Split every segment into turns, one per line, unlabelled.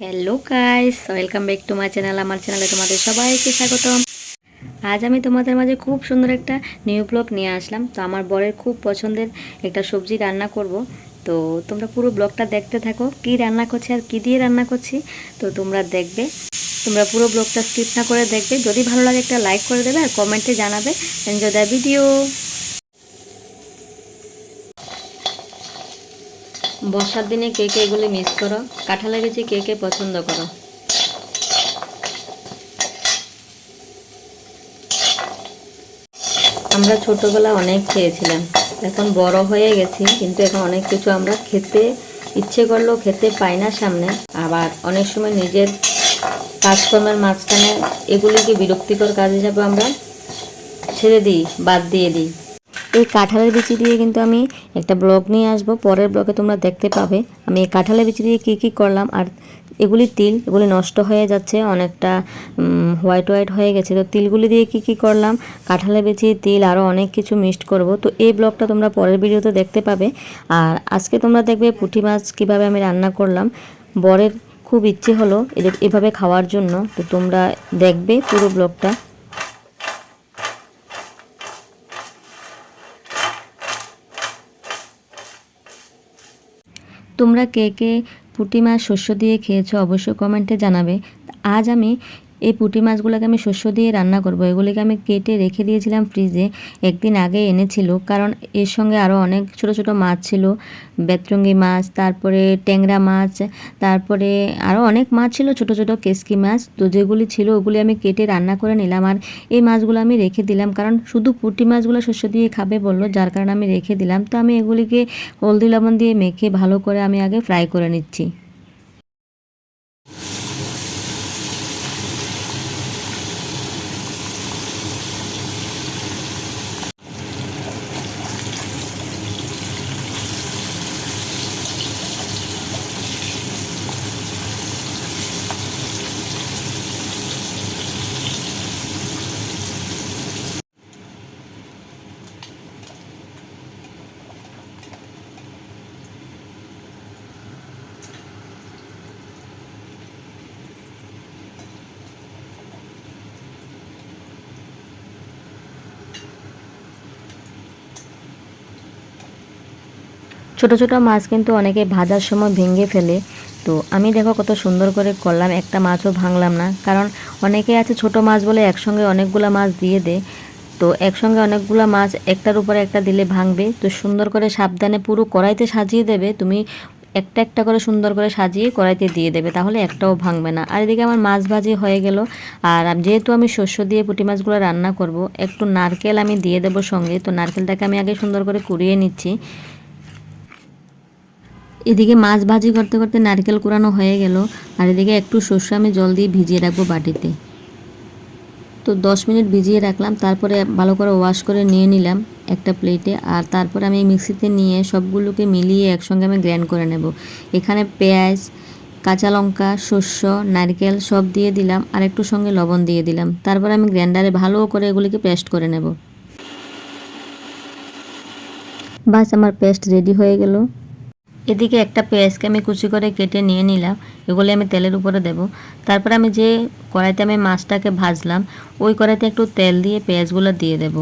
Hello guys, welcome back to my channel. আমার চ্যানেলে তোমাদের সবাইকে স্বাগতম। আজ আমি তোমাদের মাঝে খুব সুন্দর একটা নিউ ব্লগ নিয়ে আসলাম। তো আমার বরের খুব পছন্দের একটা সবজি রান্না করব। তো তোমরা পুরো ব্লগটা দেখতে থাকো, কি রান্না করছি আর কি দিয়ে রান্না করছি। তো তোমরা দেখবে, তোমরা পুরো ব্লগটা স্কিপ না করে দেখবে। যদি ভালো লাগে একটা লাইক করে দেবে আর কমেন্টে জানাবে এনজয় দ্য ভিডিও। বর্ষার দিনে কে কে এগুলি মিস করো, কাঁঠালের বিচি কে কে পছন্দ করো। আমরা ছোটবেলা অনেক খেয়েছিলাম, এখন বড় হয়ে গেছি, কিন্তু এখন অনেক কিছু আমরা খেতে ইচ্ছে করলেও খেতে পাই না সামনে। আবার অনেক সময় নিজের কাজকর্মের মাঝখানে এগুলিকে বিরক্তিকর কাজ হিসাবে আমরা ছেড়ে দিই, বাদ দিয়ে দিই। এই কাঁঠালের বিচি দিয়ে কিন্তু আমি একটা ব্লগ নিয়ে আসবো, পরের ব্লগে তোমরা দেখতে পাবে আমি এই কাঁঠালের বিচি দিয়ে কী কী করলাম। আর এগুলি তিল, এগুলি নষ্ট হয়ে যাচ্ছে, অনেকটা হোয়াইট হোয়াইট হয়ে গেছে। তো তিলগুলি দিয়ে কী কী করলাম, কাঁঠালের বিচি, তিল, আরও অনেক কিছু মিক্সড করব। তো এই ব্লগটা তোমরা পরের ভিডিওতে দেখতে পাবে। আর আজকে তোমরা দেখবে পুঁটি মাছ কীভাবে আমি রান্না করলাম। বরের খুব ইচ্ছে হলো এভাবে খাওয়ার জন্য, তো তোমরা দেখবে পুরো ব্লগটা। তোমরা কে কে পুঁটি মাছ শস্য দিয়ে খেয়েছো অবশ্যই কমেন্টে জানাবে। আজ আমি এই পুঁটি মাছগুলোকে আমি শস্য দিয়ে রান্না করব। এগুলিকে আমি কেটে রেখে দিয়েছিলাম ফ্রিজে, একদিন আগে এনেছিল, কারণ এর সঙ্গে আরও অনেক ছোট ছোট মাছ ছিল, বেতরঙ্গি মাছ, তারপরে ট্যাংরা মাছ, তারপরে আরও অনেক মাছ ছিল, ছোট ছোট কেসকি মাছ। তো যেগুলি ছিল ওগুলি আমি কেটে রান্না করে নিলাম। আর এই মাছগুলো আমি রেখে দিলাম, কারণ শুধু পুঁটি মাছগুলো শস্য দিয়ে খাবে বললো, যার কারণে আমি রেখে দিলাম। তো আমি এগুলিকে হলদি লবণ দিয়ে মেখে ভালো করে আমি আগে ফ্রাই করে নিচ্ছি। ছোট ছোট মাছ কিন্তু অনেকে ভাজার সময় ভেঙে ফেলে। তো আমি দেখো কত সুন্দর করে করলাম, একটা মাছও ভাঙলাম না, কারণ অনেকে আছে ছোট মাছ বলে একসঙ্গে অনেকগুলা মাছ দিয়ে দেয়। তো একসঙ্গে অনেকগুলা মাছ একটার উপরে একটা দিলে ভাঙবে। তো সুন্দর করে সাবধানে পুরো কড়াইতে সাজিয়ে দেবে তুমি, একটা একটা করে সুন্দর করে সাজিয়ে কড়াইতে দিয়ে দেবে, তাহলে একটাও ভাঙবে না। আর এদিকে আমার মাছ ভাজি হয়ে গেল। আর যেহেতু আমি শস্য দিয়ে পুঁটি মাছগুলো রান্না করব, একটু নারকেল আমি দিয়ে দেবো সঙ্গে। তো নারকেলটাকে আমি আগে সুন্দর করে কুড়িয়ে নিচ্ছি। এদিকে মাছ ভাজি করতে করতে নারকেল কুড়ানো হয়ে গেল। আর এদিকে একটু শস্য আমি জল দিয়ে ভিজিয়ে রাখবো বাটিতে। তো 10 মিনিট ভিজিয়ে রাখলাম, তারপরে ভালো করে ওয়াশ করে নিয়ে নিলাম একটা প্লেটে। আর তারপরে আমি মিক্সিতে নিয়ে সবগুলোকে মিলিয়ে একসঙ্গে আমি গ্রাইন্ড করে নেব। এখানে পেঁয়াজ, কাঁচা লঙ্কা, শস্য, নারকেল সব দিয়ে দিলাম, আর একটু সঙ্গে লবণ দিয়ে দিলাম। তারপরে আমি গ্রাইন্ডারে ভালো করে এগুলিকে পেস্ট করে নেব। বাস আমার পেস্ট রেডি হয়ে গেল। এদিকে একটা পেঁয়াজকে আমি কুচি করে কেটে নিয়ে নিলাম, এগুলি আমি তেলের উপরে দেব। তারপরে আমি যে কড়াইতে আমি মাছটাকে ভাজলাম, ওই কড়াইতে একটু তেল দিয়ে পেঁয়াজগুলো দিয়ে দেব।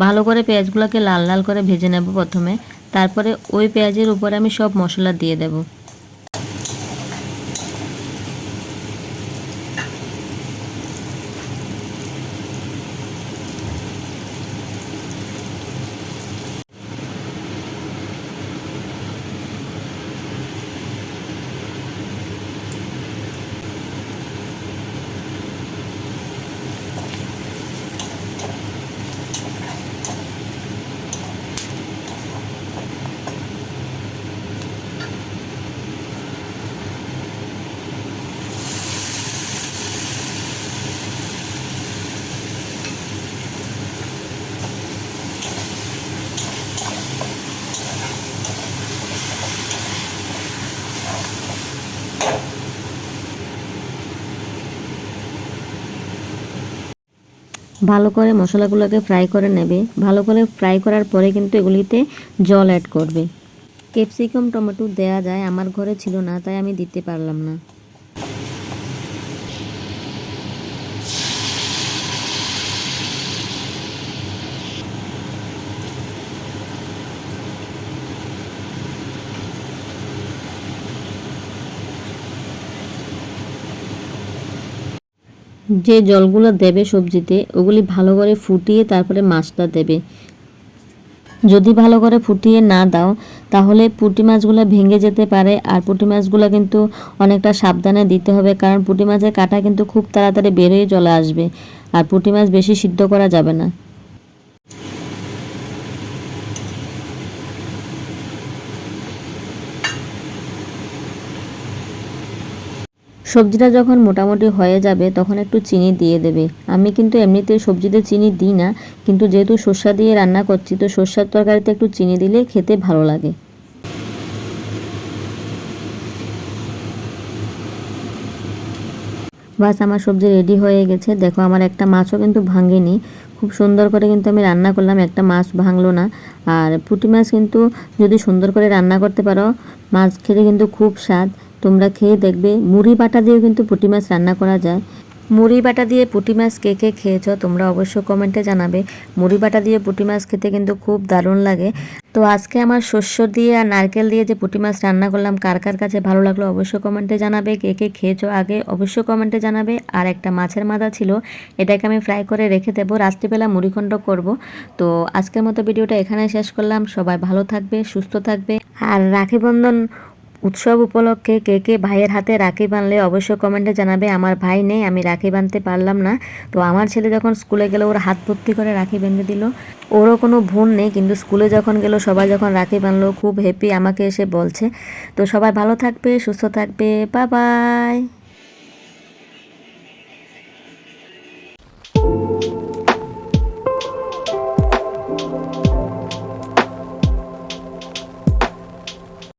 ভালো করে পেঁয়াজগুলোকে লাল লাল করে ভেজে নেব প্রথমে। তারপরে ওই পেঁয়াজের উপরে আমি সব মশলা দিয়ে দেব। ভালো করে মশলাগুলোকে ফ্রাই করে নেবে। ভালো করে ফ্রাই করার পরে কিন্তু এগুলিতে জল অ্যাড করবে। ক্যাপসিকাম টমেটো দেয়া যায়, আমার ঘরে ছিল না তাই আমি দিতে পারলাম না। যে জলগুলো দেবে সবজিতে ওগুলি ভালো করে ফুটিয়ে তারপরে মাছটা দেবে। যদি ভালো করে ফুটিয়ে না দাও তাহলে পুঁটি মাছগুলো ভেঙে যেতে পারে, আর পুঁটি মাছগুলো কিন্তু অনেকটা সাবধানে দিতে হবে, কারণ পুঁটি মাছের কাঁটা কিন্তু খুব তাড়াতাড়ি বেরিয়ে চলে আসবে, আর পুঁটি মাছ বেশি সিদ্ধ করা যাবে না। সবজিটা যখন মোটামুটি হয়ে যাবে তখন একটু চিনি দিয়ে দেবে। আমি কিন্তু এমনিতে সবজিতে চিনি দিই না, কিন্তু যেহেতু সর্ষা দিয়ে রান্না করছি তো সর্ষার তরকারিতে একটু চিনি দিলে খেতে ভালো লাগে। বাস আমার সবজি রেডি হয়ে গেছে। দেখো আমার একটা মাছও কিন্তু ভাঙেনি, খুব সুন্দর করে কিন্তু আমি রান্না করলাম, একটা মাছ ভাঙলো না। আর পুঁটি মাছ কিন্তু যদি সুন্দর করে রান্না করতে পারো মাছ খেতে কিন্তু খুব স্বাদ। তোমরা খেয়ে দেখবে। মুড়ি বাটা দিয়েও কিন্তু পুঁটি মাছ রান্না করা যায়। মুড়ি বাটা দিয়ে পুঁটি মাছ কে কে খেয়েছো তোমরা অবশ্যই কমেন্টে জানাবে। মুড়ি বাটা দিয়ে পুঁটি মাছ খেতে কিন্তু খুব দারুণ লাগে। তো আজকে আমার শস্য দিয়ে আর নারকেল দিয়ে যে পুঁটি মাছ রান্না করলাম কার কার কাছে ভালো লাগলো অবশ্যই কমেন্টে জানাবে। কে কে খেয়েছো আগে অবশ্যই কমেন্টে জানাবে। আর একটা মাছের মাথা ছিল, এটাকে আমি ফ্রাই করে রেখে দেবো, রাত্রিবেলা মুড়িঘণ্ট করব। তো আজকের মতো ভিডিওটা এখানে শেষ করলাম। সবাই ভালো থাকবে, সুস্থ থাকবে। আর রাখি বন্ধন উৎসব উপলক্ষে কে কে ভাইয়ের হাতে রাখি বাঁধলে অবশ্যই কমেন্টে জানাবে। আমার ভাই নেই, আমি রাখি বাঁধতে পারলাম না। তো আমার ছেলে যখন স্কুলে গেল ওর হাত ভর্তি করে রাখি বেঁধে দিল। ওরও কোনো ভুল নেই, কিন্তু স্কুলে যখন গেল সবাই যখন রাখি বাঁধলো খুব হ্যাপি আমাকে এসে বলছে। তো সবাই ভালো থাকবে, সুস্থ থাকবে, বাই বাই।